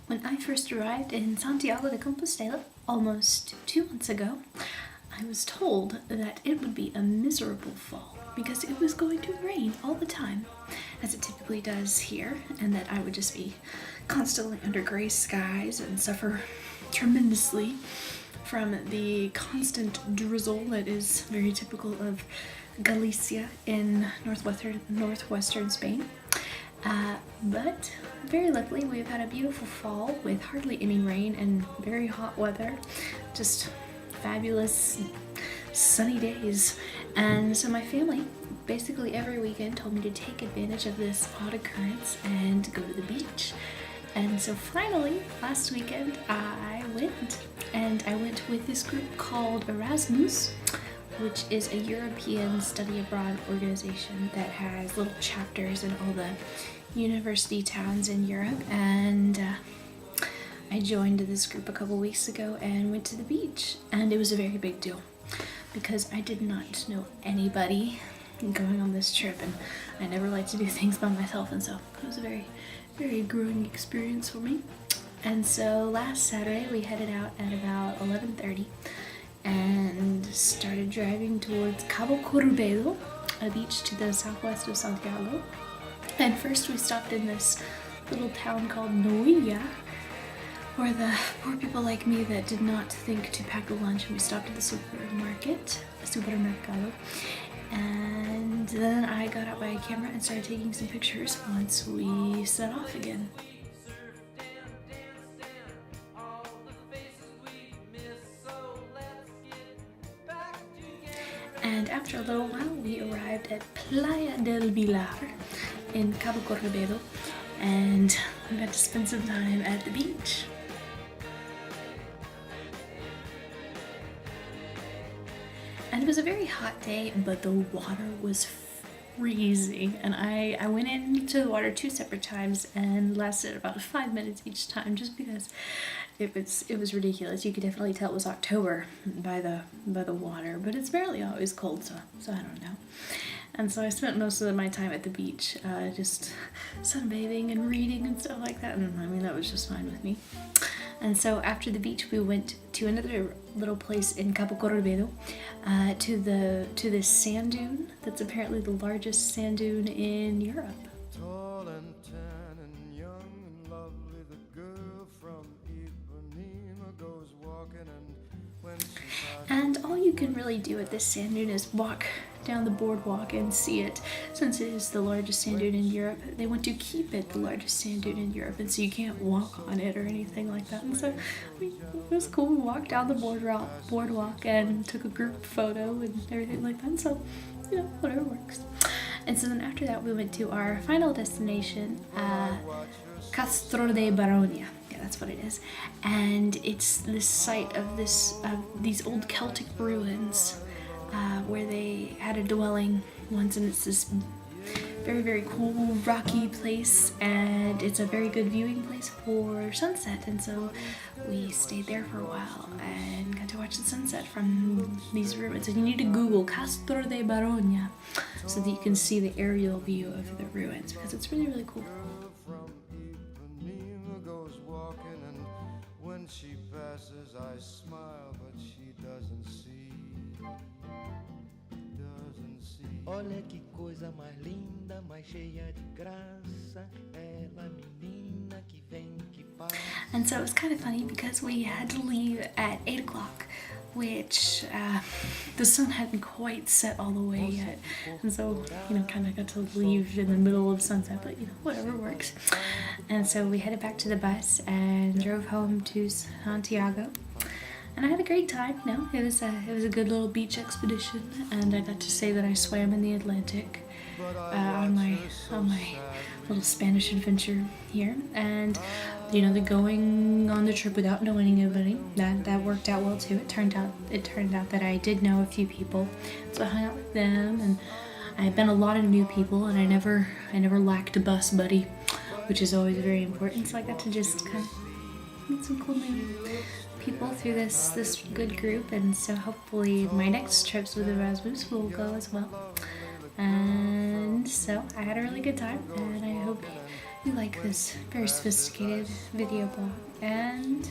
When I first arrived in Santiago de Compostela almost 2 months ago, I was told that it would be a miserable fall because it was going to rain all the time, as it typically does here, and that I would just be constantly under gray skies and suffer tremendously from the constant drizzle that is very typical of Galicia in northwestern Spain. But very luckily we've had a beautiful fall with hardly any rain and very hot weather, just fabulous sunny days. And so my family basically every weekend told me to take advantage of this odd occurrence and go to the beach. And so finally last weekend I went with this group called Erasmus, which is a European study abroad organization that has little chapters in all the university towns in Europe. And I joined this group a couple weeks ago and went to the beach, and it was a very big deal because I did not know anybody going on this trip, and I never like to do things by myself, and so it was a very, very growing experience for me. And so last Saturday we headed out at about 11:30 and started driving towards Cabo Corrubedo, a beach to the southwest of Santiago. And first we stopped in this little town called Baroña, where the poor people like me that did not think to pack a lunch, and we stopped at the supermercado. And then I got out my camera and started taking some pictures once we set off again. And after a little while, we arrived at Playa del Vilar in Cabo Corrubedo, and we got to spend some time at the beach. And it was a very hot day, but the water was freezing, and I went into the water 2 separate times and lasted about 5 minutes each time, just because it was ridiculous. You could definitely tell it was October by the water, but it's barely always cold, so I don't know. And so I spent most of my time at the beach, just sunbathing and reading and stuff like that, and I mean that was just fine with me. And so after the beach, we went to another little place in Cabo Corrubedo, to this sand dune that's apparently the largest sand dune in Europe. Tall and tan and young and lovely, the girl from Ipanema goes walking, and when she And all you can really do at this sand dune is walk down the boardwalk and see it. Since it is the largest sand dune in Europe, they want to keep it the largest sand dune in Europe, and so you can't walk on it or anything like that. And so it was cool. We walked down the boardwalk and took a group photo and everything like that. And so, whatever works. And so then after that, we went to our final destination, Castro de Baroña. Yeah, that's what it is. And it's this site of these old Celtic ruins, where they had a dwelling once, and it's this very, very cool rocky place, and it's a very good viewing place for sunset. And so we stayed there for a while and got to watch the sunset from these ruins. And you need to Google Castro de Baroña so that you can see the aerial view of the ruins, because it's really, really cool. from Ipanema goes walking, and when she passes I smile, but she doesn't see. Olha que coisa mais linda, mais cheia de graça, ela menina que vem que passa. And so it was kind of funny because we had to leave at 8 o'clock, which the sun hadn't quite set all the way yet. And so, kind of got to leave in the middle of sunset, but whatever works. And so we headed back to the bus and drove home to Santiago. And I had a great time. It was a good little beach expedition, and I got to say that I swam in the Atlantic on my little Spanish adventure here. And the going on the trip without knowing anybody, that worked out well too. It turned out that I did know a few people, so I hung out with them, and I met a lot of new people, and I never lacked a bus buddy, which is always very important. So I got to just kind of meet some cool new people through this good group, and so hopefully my next trips with Erasmus will go as well. And so I had a really good time, and I hope you like this very sophisticated video blog. And,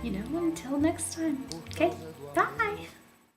you know, until next time. Okay, bye!